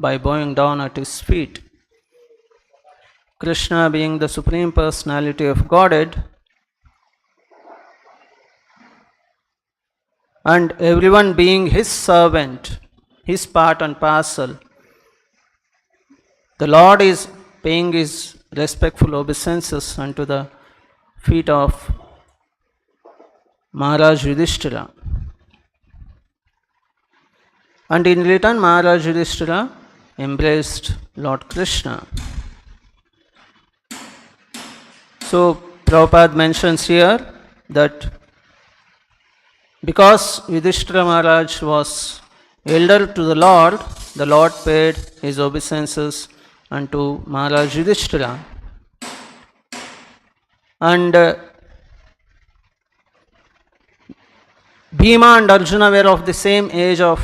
by bowing down at his feet. Krishna being the Supreme Personality of Godhead, and everyone being his servant, his part and parcel, the Lord is paying his respectful obeisances unto the feet of Mahārāja Yudhiṣṭhira. And in return, Mahārāja Yudhiṣṭhira embraced Lord Krishna. So Prabhupada mentions here that because Yudhiṣṭhira Maharaj was elder to the Lord paid his obeisances unto Mahārāja Yudhiṣṭhira. And Bhima and Arjuna were of the same age of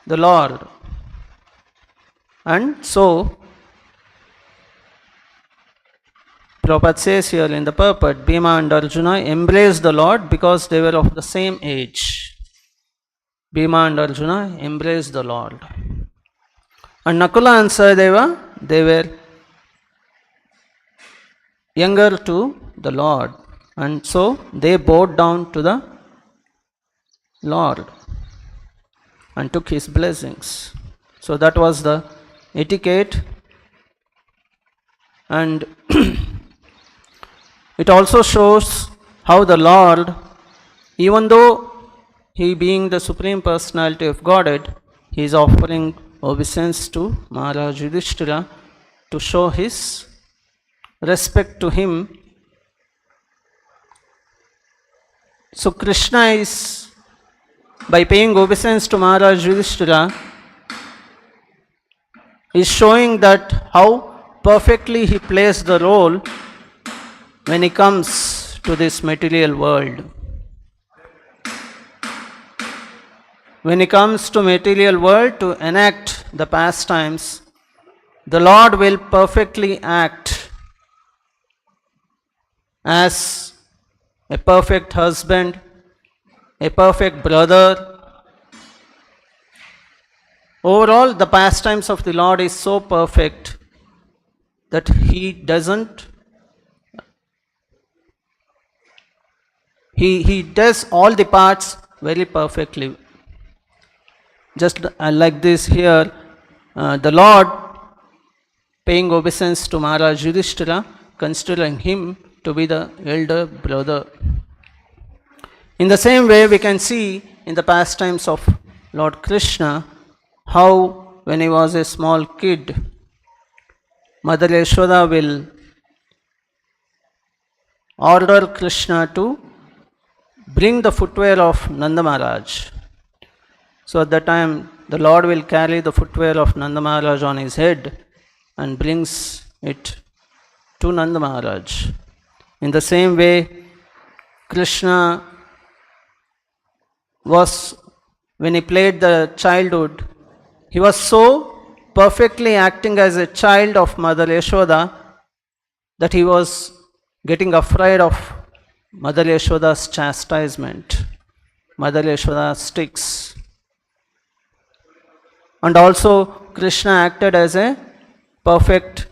the Lord. And so, Prabhupada says here in the purport, Bhima and Arjuna embraced the Lord because they were of the same age. Bhima and Arjuna embraced the Lord. And Nakula and Sahadeva, they were younger to the Lord. And so they bowed down to the Lord and took his blessings. So that was the etiquette. And it also shows how the Lord, even though he being the Supreme Personality of Godhead, he is offering obeisance to Mahārāja Yudhiṣṭhira to show his respect to him. So Krishna is, by paying obeisance to Mahārāja Yudhiṣṭhira, is showing that how perfectly he plays the role when he comes to this material world. When he comes to material world to enact the pastimes, the Lord will perfectly act as a perfect husband, a perfect brother. Overall, the pastimes of the Lord is so perfect that he doesn't, he does all the parts very perfectly. Just like this here, the Lord paying obeisance to Mahārāja Yudhiṣṭhira, considering him to be the elder brother. In the same way, we can see in the pastimes of Lord Krishna how when he was a small kid, Mother Yashoda will order Krishna to bring the footwear of Nanda Maharaj. So at that time, the Lord will carry the footwear of Nanda Maharaj on his head and brings it to Nanda Maharaj. In the same way, Krishna was, when he played the childhood, he was so perfectly acting as a child of Mother Yashoda that he was getting afraid of Mother Yashoda's chastisement, Mother Yashoda's sticks. And also Krishna acted as a perfect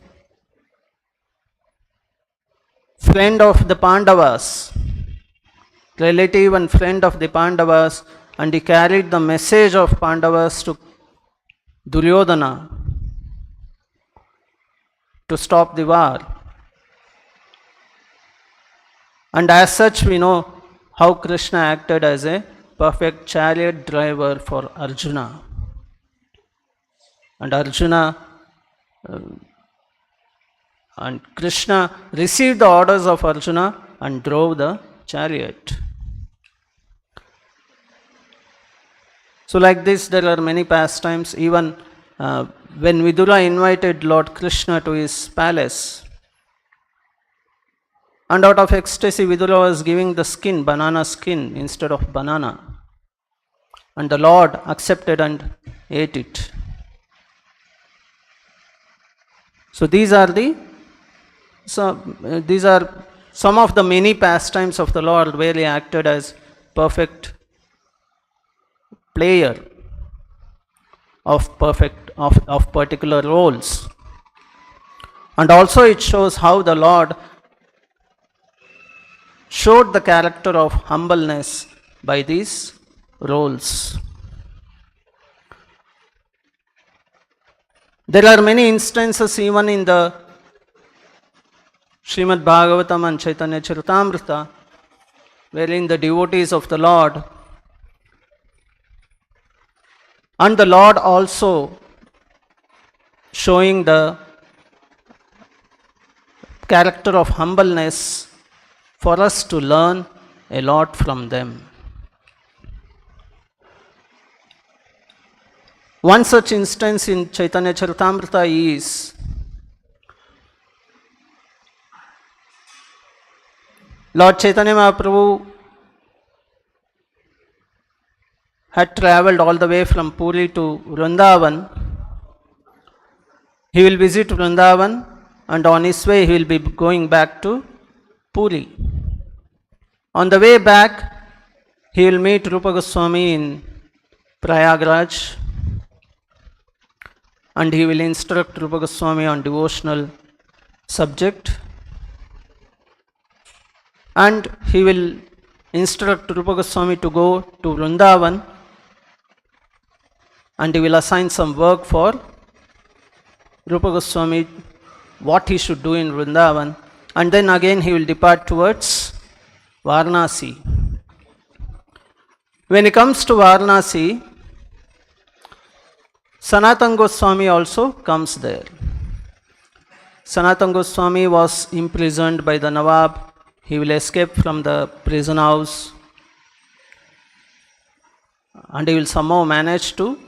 friend of the Pandavas, relative and friend of the Pandavas, and he carried the message of Pandavas to Duryodhana to stop the war. And as such, we know how Krishna acted as a perfect chariot driver for Arjuna. And Arjuna and Krishna received the orders of Arjuna and drove the chariot. So like this, there are many pastimes. Even when Vidura invited Lord Krishna to his palace, and out of ecstasy, Vidura was giving the skin, banana skin, instead of banana. And the Lord accepted and ate it. So these are some of the many pastimes of the Lord where he acted as perfect player of perfect of particular roles. And also it shows how the Lord showed the character of humbleness by these roles. There are many instances even in the Srimad Bhagavatam and Chaitanya Charitamrita wherein the devotees of the Lord and the Lord also showing the character of humbleness for us to learn a lot from them. One such instance in Chaitanya Charitamrita is Lord Chaitanya Mahaprabhu had travelled all the way from Puri to Vrindavan. He will visit Vrindavan and on his way he will be going back to Puri. On the way back he will meet Rupa Goswami in Prayagraj and he will instruct Rupa Goswami on devotional subject, and he will instruct Rupa Goswami to go to Vrindavan and he will assign some work for Rupa Goswami, what he should do in Vrindavan, and then again he will depart towards Varanasi. When he comes to Varanasi, Sanatana Goswami also comes there. Sanatana Goswami was imprisoned by the Nawab. He will escape from the prison house and he will somehow manage to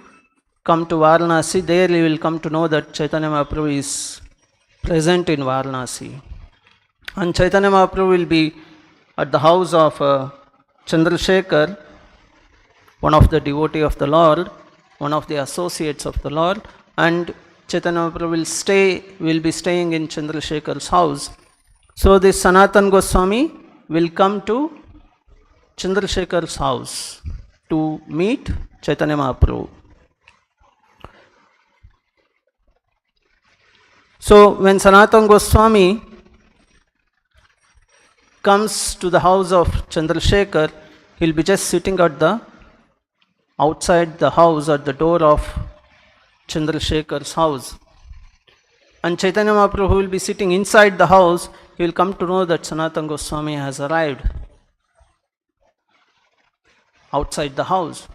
come to Varanasi. There he will come to know that Chaitanya Mahaprabhu is present in Varanasi. And Chaitanya Mahaprabhu will be at the house of Chandrasekhar, one of the devotee of the Lord, one of the associates of the Lord, and Chaitanya Mahaprabhu will be staying in Chandrasekhar's house. So this Sanatana Goswami will come to Chandrasekhar's house to meet Chaitanya Mahaprabhu. So when Sanatana Goswami comes to the house of Chandrasekhar, he will be just sitting at the outside the house at the door of Chandrasekhar's house. And Chaitanya Mahaprabhu will be sitting inside the house. He will come to know that Sanatana Goswami has arrived outside the house.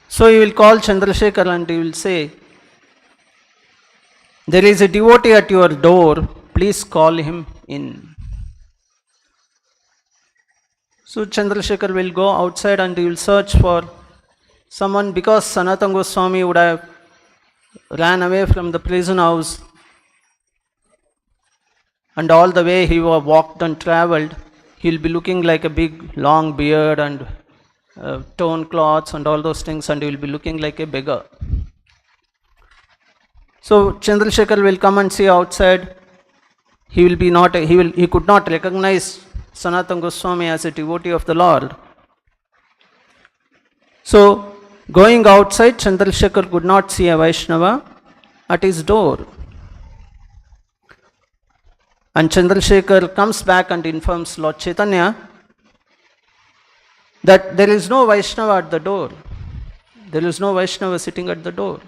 So he will call Chandrasekhar and he will say, "There is a devotee at your door, please call him in." So Chandrasekhar will go outside and he will search for someone, because Sanatana Goswami would have ran away from the prison house and all the way he walked and travelled. He will be looking like a big long beard and torn cloths and all those things, and he will be looking like a beggar. So Chandrasekhar will come and see outside. He could not recognize Sanatana Goswami as a devotee of the Lord. So going outside, Chandrasekhar could not see a Vaishnava at his door. And Chandrasekhar comes back and informs Lord Chaitanya that there is no Vaishnava at the door. There is no Vaishnava sitting at the door.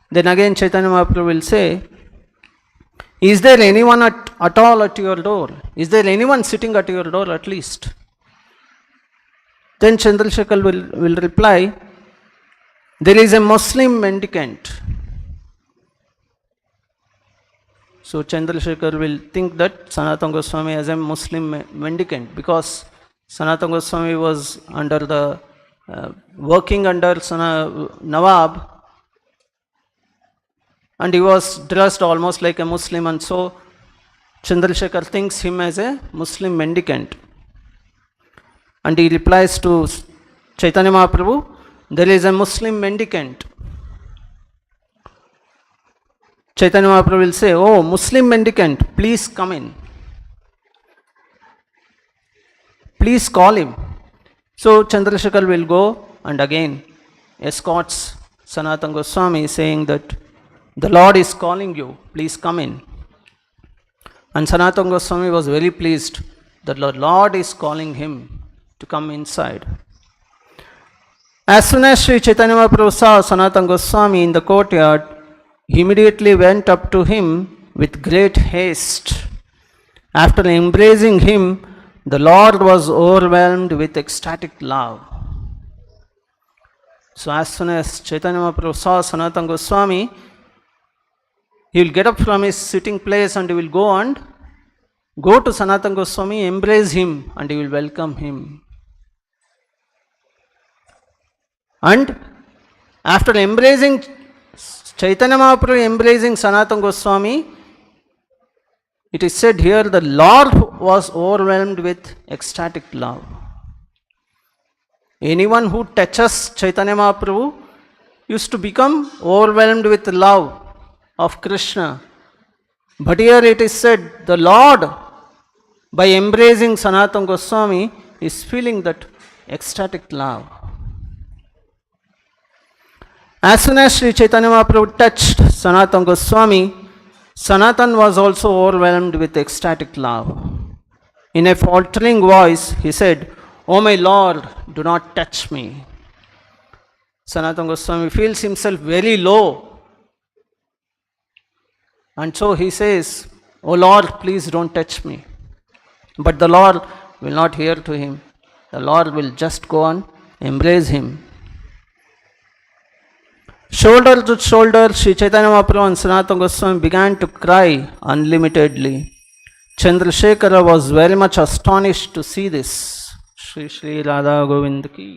Then again Chaitanya Mahaprabhu will say, "Is there anyone at all at your door? Is there anyone sitting at your door at least?" Then Chandrasekhar will reply, "There is a Muslim mendicant." So Chandrasekhar will think that Sanatana Goswami is a Muslim mendicant, because Sanatana Goswami was working under Nawab, and he was dressed almost like a Muslim, and so Chandrasekhar thinks him as a Muslim mendicant. And he replies to Chaitanya Mahaprabhu, "There is a Muslim mendicant." Chaitanya Mahaprabhu will say, "Oh, Muslim mendicant, please come in. Please call him." So Chandrasekhar will go and again escorts Sanatana Goswami saying that the Lord is calling you, please come in. And Sanatana Goswami was very pleased that the Lord is calling him to come inside. As soon as Sri Chaitanya Mahaprabhu saw Sanatana Goswami in the courtyard, he immediately went up to him with great haste. After embracing him, the Lord was overwhelmed with ecstatic love. So as soon as Chaitanya Mahaprabhu saw Sanatana Goswami, he will get up from his sitting place and he will go to Sanatana Goswami, embrace him, and he will welcome him. And after embracing Chaitanya Mahaprabhu, embracing Sanatana Goswami, it is said here the Lord was overwhelmed with ecstatic love. Anyone who touches Chaitanya Mahaprabhu used to become overwhelmed with love of Krishna. But here it is said the Lord, by embracing Sanatana Goswami, is feeling that ecstatic love. As soon as Sri Chaitanya Mahaprabhu touched Sanatana Goswami, Sanatan was also overwhelmed with ecstatic love. In a faltering voice, he said, "Oh my Lord, do not touch me." Sanatana Goswami feels himself very low. And so he says, "Oh Lord, please don't touch me." But the Lord will not hear to him. The Lord will just go on, embrace him. Shoulder to shoulder, Sri Chaitanya Mahaprabhu and Sanatana Goswami began to cry unlimitedly. Chandrasekhara was very much astonished to see this. Shri Shri Radha Govind ki.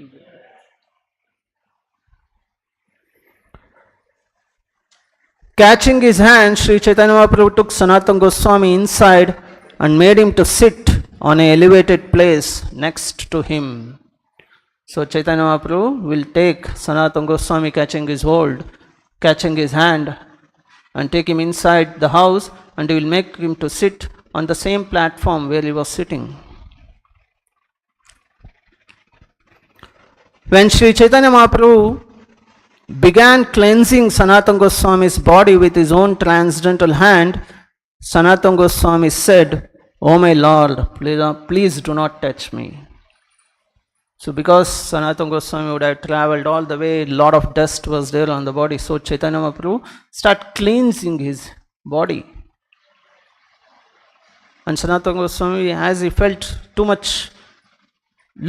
Catching his hand, Sri Chaitanya Mahaprabhu took Sanatana Goswami inside and made him to sit on an elevated place next to him. So Chaitanya Mahaprabhu will take Sanatana Goswami catching his hand and take him inside the house, and he will make him to sit on the same platform where he was sitting. When Sri Chaitanya Mahaprabhu began cleansing Sanatana Goswami's body with his own transcendental hand, Sanatana Goswami said, "Oh my Lord, please do not touch me." So because Sanatana Goswami would have traveled all the way, a lot of dust was there on the body, so Chaitanya Mahaprabhu started cleansing his body. And Sanatana Goswami, as he felt too much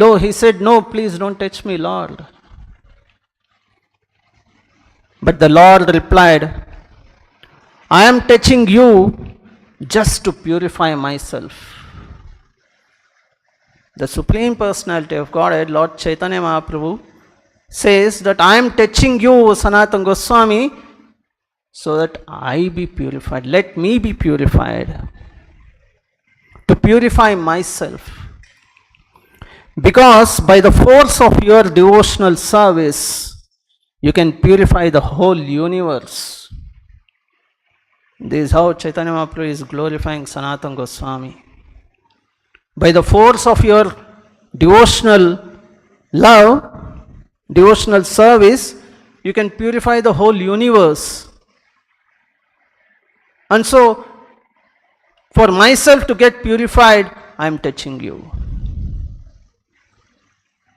low, he said, "No, please don't touch me, Lord." But the Lord replied, "I am touching you just to purify myself." The Supreme Personality of Godhead, Lord Chaitanya Mahaprabhu, says that I am touching you, Sanatana Goswami, so that I be purified. Let me be purified. To purify myself. Because by the force of your devotional service, you can purify the whole universe. This is how Chaitanya Mahaprabhu is glorifying Sanatana Goswami. By the force of your devotional love, devotional service, you can purify the whole universe. And so, for myself to get purified, I am touching you.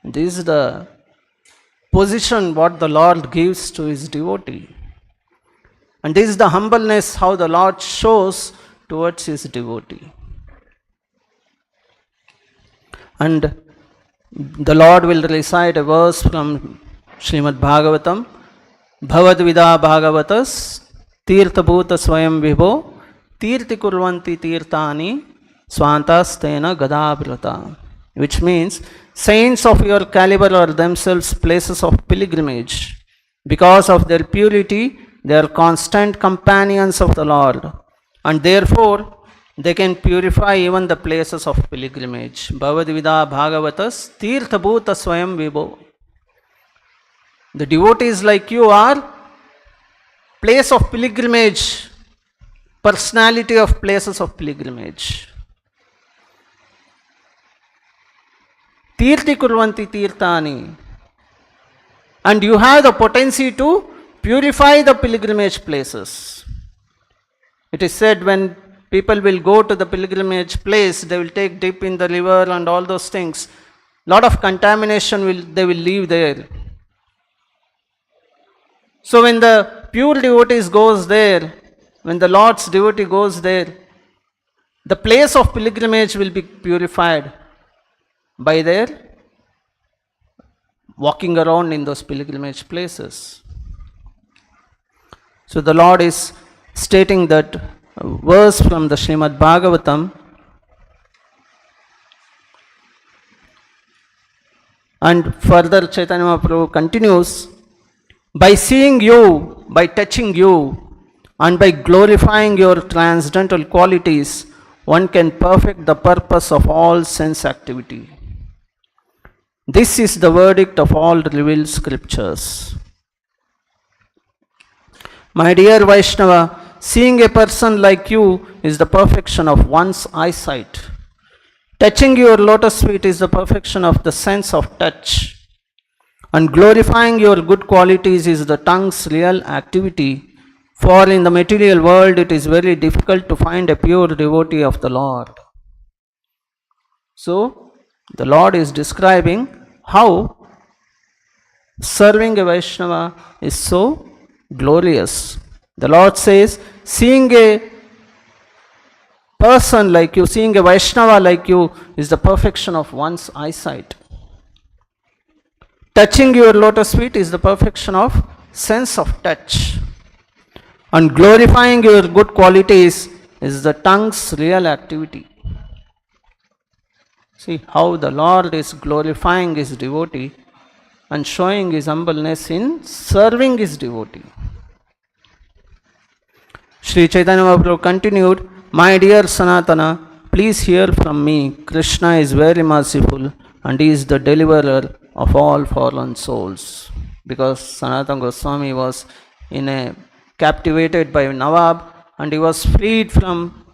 This is the position what the Lord gives to his devotee. And this is the humbleness how the Lord shows towards his devotee. And the Lord will recite a verse from Srimad Bhagavatam. Bhavadvida Bhagavatas Tirtha Bhuta Swayambhu Tirti Kurvanti Tirtani Swantastena Gadabrata. Which means, saints of your caliber are themselves places of pilgrimage. Because of their purity, they are constant companions of the Lord. And therefore, they can purify even the places of pilgrimage. Bhavadvida Bhagavatas Tirtha Bhuta Swayambhu. The devotees like you are place of pilgrimage, personality of places of pilgrimage. Tirti Kurvanti Tirtani. And you have the potency to purify the pilgrimage places. It is said when people will go to the pilgrimage place, they will take dip in the river and all those things. Lot of contamination they will leave there. So when the pure devotees goes there, when the Lord's devotee goes there, the place of pilgrimage will be purified by their walking around in those pilgrimage places. So the Lord is stating that verse from the Srimad Bhagavatam, and further Chaitanya Mahaprabhu continues, by seeing you, by touching you, and by glorifying your transcendental qualities, one can perfect the purpose of all sense activity. This is the verdict of all revealed scriptures. My dear Vaishnava, seeing a person like you is the perfection of one's eyesight. Touching your lotus feet is the perfection of the sense of touch. And glorifying your good qualities is the tongue's real activity. For in the material world it is very difficult to find a pure devotee of the Lord. So, the Lord is describing how serving a Vaishnava is so glorious. The Lord says, seeing a person like you, seeing a Vaishnava like you is the perfection of one's eyesight. Touching your lotus feet is the perfection of sense of touch. And glorifying your good qualities is the tongue's real activity. See how the Lord is glorifying his devotee and showing his humbleness in serving his devotee. Sri Chaitanya Mahaprabhu continued, my dear Sanatana, please hear from me. Krishna is very merciful and he is the deliverer of all fallen souls. Because Sanatana Goswami was captivated by Nawab and he was freed from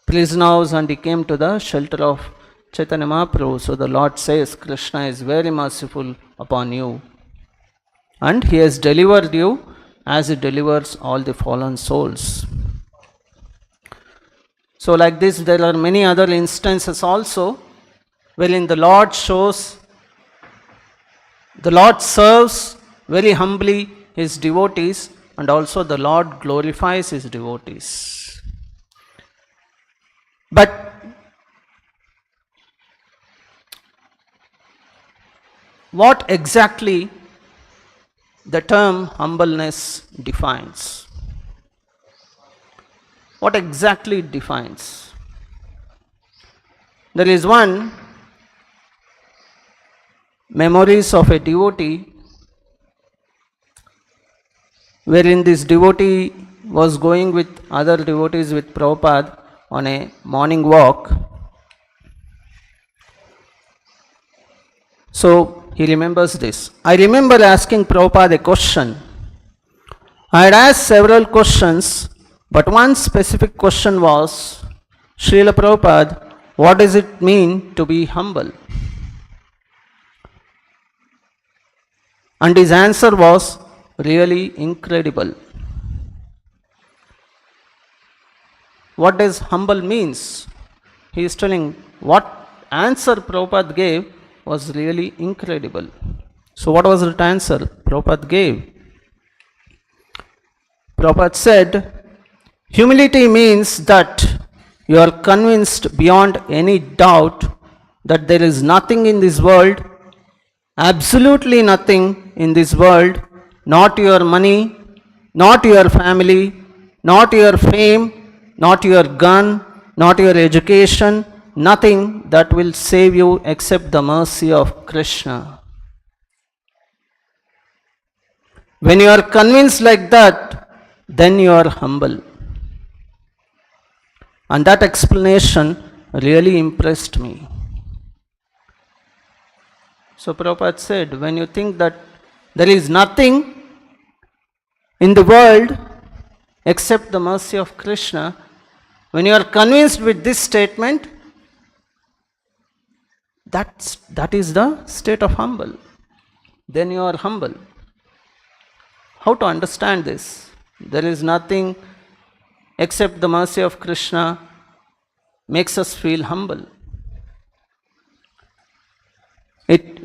prison house and he came to the shelter of Chaitanya Mahaprabhu. So the Lord says, Krishna is very merciful upon you and he has delivered you as he delivers all the fallen souls. So like this there are many other instances also wherein the Lord shows, the Lord serves very humbly his devotees and also the Lord glorifies his devotees. But what exactly the term humbleness defines? What exactly it defines? There is one memories of a devotee wherein this devotee was going with other devotees with Prabhupada on a morning walk. So he remembers this. I remember asking Prabhupada a question. I had asked several questions, but one specific question was, Srila Prabhupada, what does it mean to be humble? And his answer was really incredible. What does humble means? He is telling what answer Prabhupada gave was really incredible. So what was the answer Prabhupada gave? Prabhupada said, humility means that you are convinced beyond any doubt that there is nothing in this world, absolutely nothing in this world, not your money, not your family, not your fame, not your gun, not your education, nothing that will save you except the mercy of Krishna. When you are convinced like that, then you are humble. And that explanation really impressed me. So Prabhupada said, when you think that there is nothing in the world except the mercy of Krishna, when you are convinced with this statement, that is the state of humble. Then you are humble. how to understand this? There is nothing except the mercy of Krishna makes us feel humble. It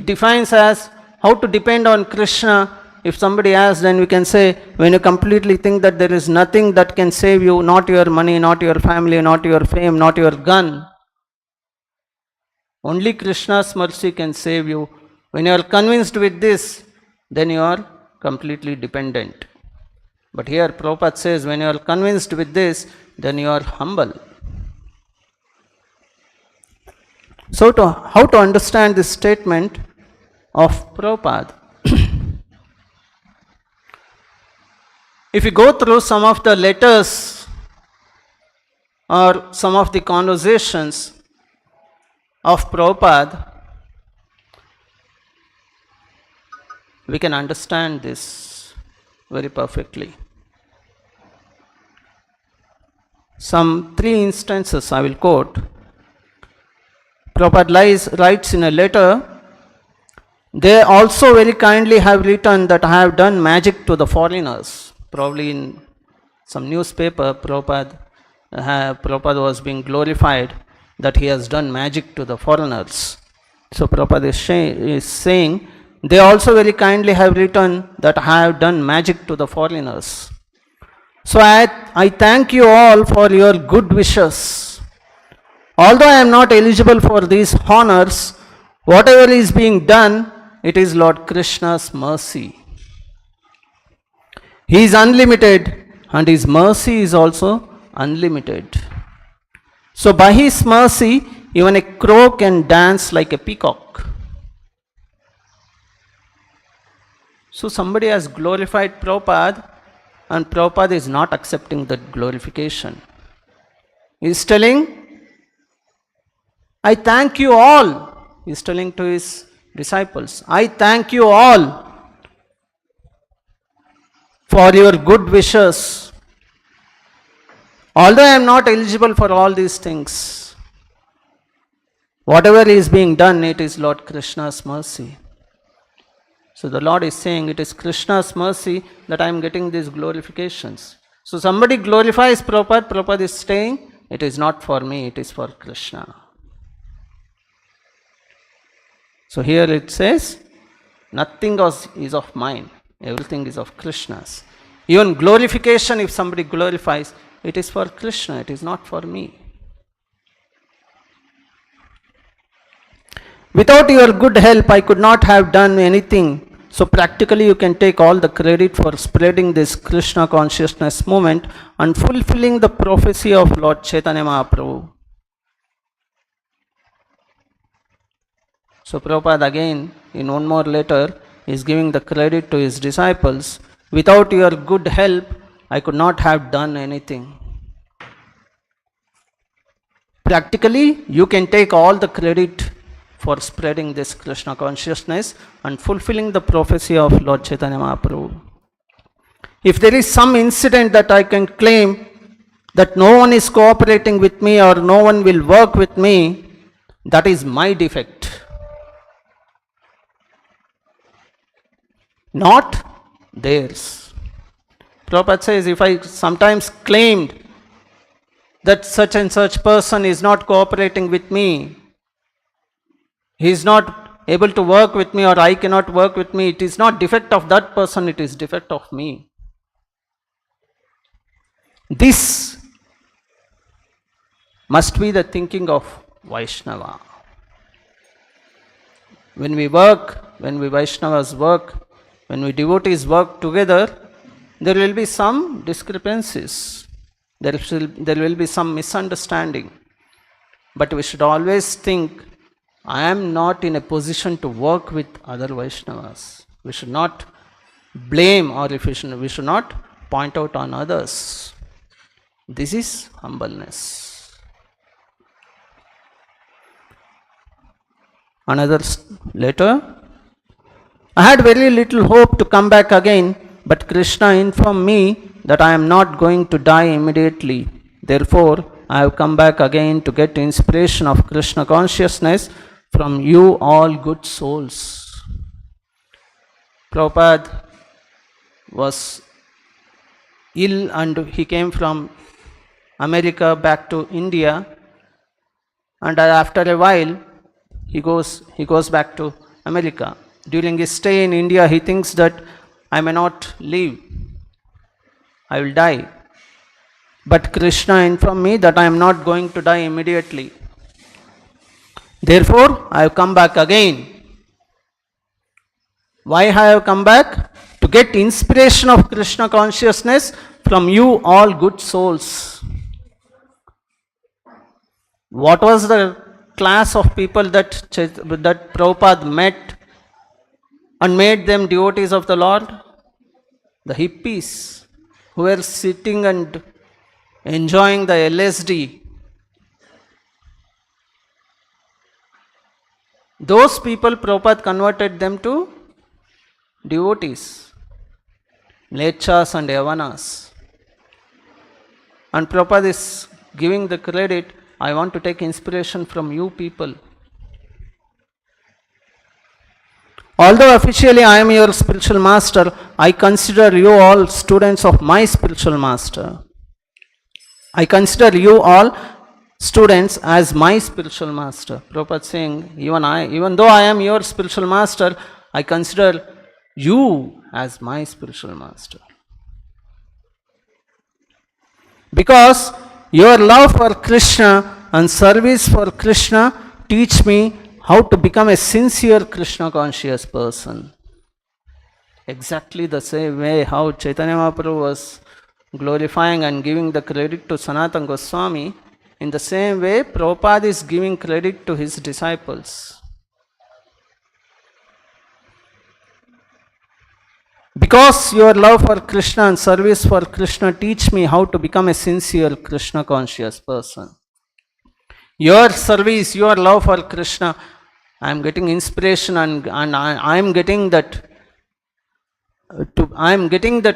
defines as how to depend on Krishna. If somebody asks, then we can say, when you completely think that there is nothing that can save you, not your money, not your family, not your fame, not your gun, only Krishna's mercy can save you. When you are convinced with this, then you are completely dependent. But here Prabhupada says, when you are convinced with this, then you are humble. So how to understand this statement of Prabhupada? If you go through some of the letters or some of the conversations of Prabhupada, we can understand this very perfectly. Some 3 instances I will quote. Prabhupada writes in a letter, they also very kindly have written that I have done magic to the foreigners. Probably in some newspaper, Prabhupada was being glorified that he has done magic to the foreigners. So Prabhupada is saying, they also very kindly have written that I have done magic to the foreigners. So I thank you all for your good wishes. Although I am not eligible for these honors, whatever is being done, it is Lord Krishna's mercy. He is unlimited and His mercy is also unlimited. So by His mercy, even a crow can dance like a peacock. So somebody has glorified Prabhupada and Prabhupada is not accepting that glorification. He is telling, I thank you all. He is telling to his disciples, I thank you all for your good wishes. Although I am not eligible for all these things, whatever is being done, it is Lord Krishna's mercy. So the Lord is saying, it is Krishna's mercy that I am getting these glorifications. So somebody glorifies Prabhupada, Prabhupada is saying, it is not for me, it is for Krishna. So here it says, nothing is of mine, everything is of Krishna's. Even glorification, if somebody glorifies, it is for Krishna, it is not for me. Without your good help, I could not have done anything. So practically you can take all the credit for spreading this Krishna consciousness movement and fulfilling the prophecy of Lord Chaitanya Mahaprabhu. So Prabhupada again, in one more letter, is giving the credit to his disciples. Without your good help, I could not have done anything. Practically, you can take all the credit for spreading this Krishna consciousness and fulfilling the prophecy of Lord Chaitanya Mahaprabhu. If there is some incident that I can claim that no one is cooperating with me or no one will work with me, that is my defect. Not theirs. Prabhupada says, if I sometimes claimed that such and such person is not cooperating with me, he is not able to work with me or I cannot work with me, it is not defect of that person, it is defect of me. This must be the thinking of Vaishnava. When we work, when we Vaishnavas work, when we devotees work together, there will be some discrepancies. There will be some misunderstanding. But we should always think, I am not in a position to work with other Vaishnavas. We should not blame or we should not point out on others. This is humbleness. Another letter. I had very little hope to come back again, but Krishna informed me that I am not going to die immediately. Therefore, I have come back again to get inspiration of Krishna consciousness from you all good souls. Prabhupada was ill and he came from America back to India, and after a while he goes back to America. During his stay in India, he thinks that I may not live, I will die. But Krishna informed me that I am not going to die immediately. Therefore, I have come back again. Why I have come back? To get inspiration of Krishna consciousness from you all good souls. What was the class of people that Prabhupada met and made them devotees of the Lord? The hippies who were sitting and enjoying the LSD. Those people, Prabhupada converted them to devotees, Lechas and Yavanas. And Prabhupada is giving the credit, I want to take inspiration from you people. Although officially I am your spiritual master, I consider you all students of my spiritual master. I consider you all students as my spiritual master. Prabhupada saying, even though I am your spiritual master, I consider you as my spiritual master. Because your love for Krishna and service for Krishna teach me how to become a sincere Krishna conscious person. Exactly the same way how Chaitanya Mahaprabhu was glorifying and giving the credit to Sanatana Goswami, in the same way Prabhupada is giving credit to his disciples. Because your love for Krishna and service for Krishna teach me how to become a sincere Krishna conscious person. Your service, your love for Krishna, I am getting inspiration and I am getting that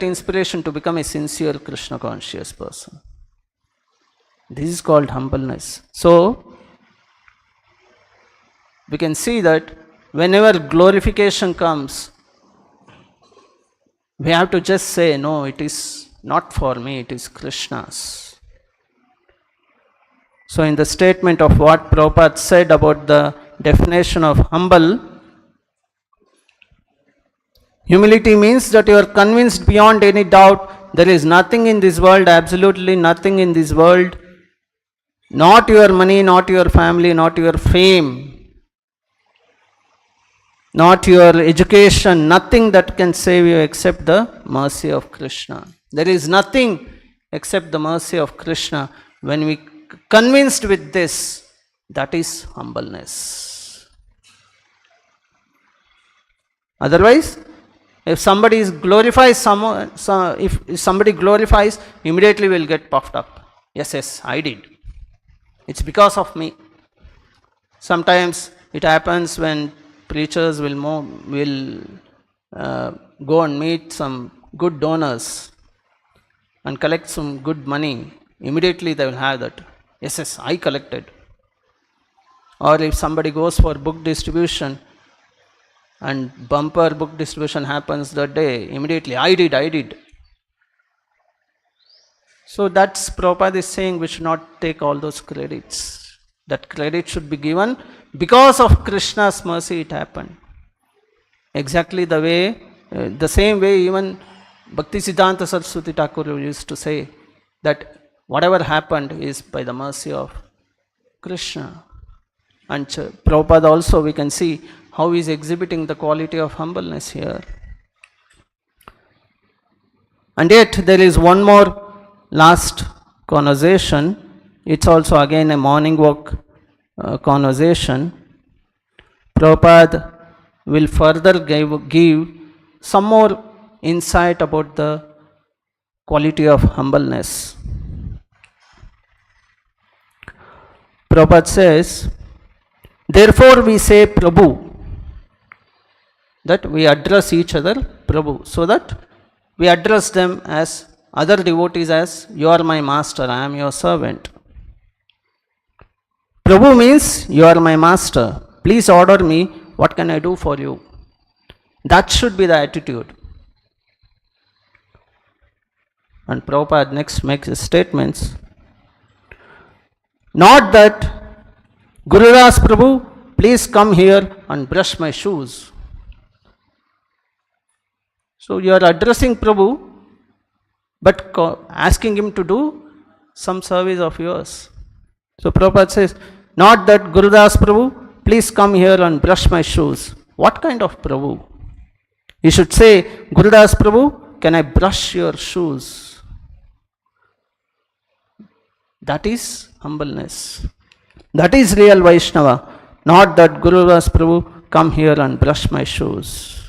inspiration to become a sincere Krishna conscious person. This is called humbleness. So, we can see that whenever glorification comes, we have to just say, no, it is not for me, it is Krishna's. So in the statement of what Prabhupada said about the definition of humble, humility means that you are convinced beyond any doubt there is nothing in this world, absolutely nothing in this world, not your money, not your family, not your fame, not your education, nothing that can save you except the mercy of Krishna. There is nothing except the mercy of Krishna. When we convinced with this, that is humbleness. Otherwise, if somebody glorifies someone, if somebody glorifies, immediately will get puffed up. Yes, I did. It's because of me. Sometimes it happens when preachers will go and meet some good donors and collect some good money. Immediately they will have that. Yes, I collected. Or if somebody goes for book distribution and bumper book distribution happens that day, immediately I did. So that's Prabhupada is saying we should not take all those credits. That credit should be given because of Krishna's mercy it happened. Exactly the same way even Bhakti Siddhanta Saraswati Thakur used to say that whatever happened is by the mercy of Krishna. And Prabhupada also, we can see how he is exhibiting the quality of humbleness here. And yet there is one more last conversation. It's also again a morning walk conversation. Prabhupada will further give some more insight about the quality of humbleness. Prabhupada says, therefore we say Prabhu, that we address each other Prabhu, so that we address them as other devotees as you are my master, I am your servant. Prabhu means you are my master, please order me, what can I do for you? That should be the attitude. And Prabhupada next makes his statements. Not that, Gurudas Prabhu, please come here and brush my shoes. So you are addressing Prabhu, but asking him to do some service of yours. So Prabhupada says, not that Gurudas Prabhu, please come here and brush my shoes. What kind of Prabhu? You should say, Gurudas Prabhu, can I brush your shoes? That is humbleness. That is real Vaishnava. Not that Gurudas Prabhu, come here and brush my shoes.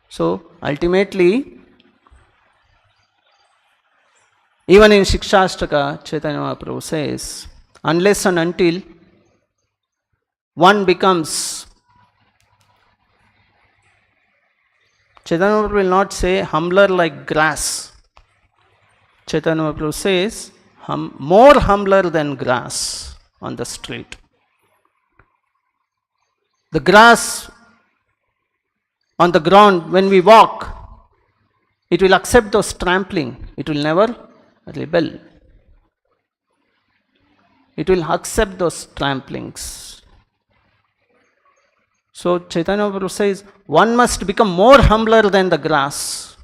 So ultimately, even in Shikshashtaka, Chaitanya Mahaprabhu says, unless and until one becomes, Chaitanya Mahaprabhu will not say humbler like grass. Chaitanya Mahaprabhu says more humbler than grass on the street. The grass on the ground, when we walk, it will accept those trampling. It will never rebel. It will accept those tramplings. So Chaitanya Mahaprabhu says, one must become more humbler than the grass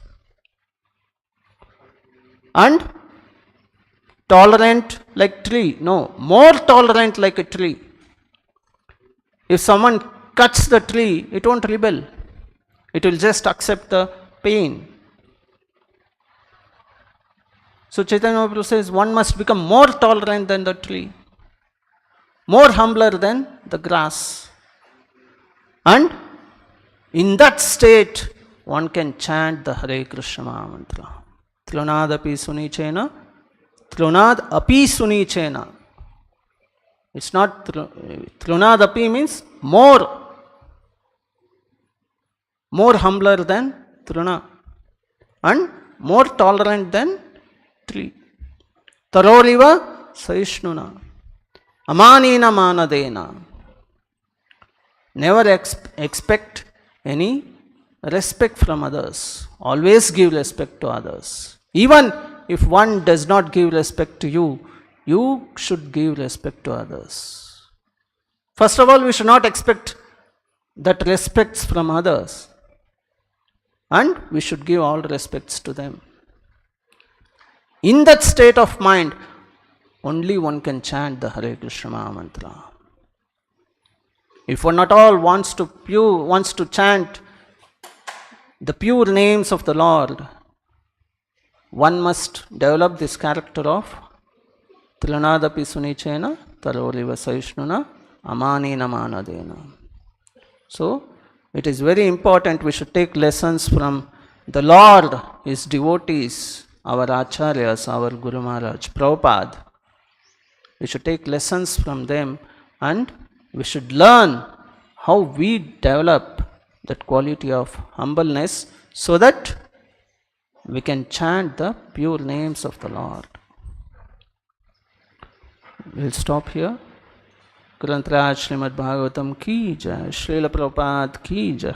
and tolerant like tree. No, more tolerant like a tree. If someone cuts the tree, it won't rebel. It will just accept the pain. So Chaitanya Mahaprabhu says, one must become more tolerant than the tree, more humbler than the grass. And in that state, one can chant the Hare Krishna mantra. Thlunad api sunichena, thlunad api sunichena. It's not thlunad api means more humbler than thruna and more tolerant than tree. Taroliva saishnuna, amanina manadena. Never expect any respect from others. Always give respect to others. Even if one does not give respect to you, you should give respect to others. First of all, we should not expect that respects from others. And we should give all respects to them. In that state of mind, only one can chant the Hare Krishna mantra. If one at all wants to chant the pure names of the Lord, one must develop this character of Trilunadapi Sunichena, Taroliva Saishnuna, Amanina Manadena. So, it is very important we should take lessons from the Lord, His devotees, our Acharyas, our Guru Maharaj, Prabhupada. We should take lessons from them and we should learn how we develop that quality of humbleness so that we can chant the pure names of the Lord. We'll stop here. Granth Raj Srimad Bhagavatam ki jai, Srila Prabhupada ki jai.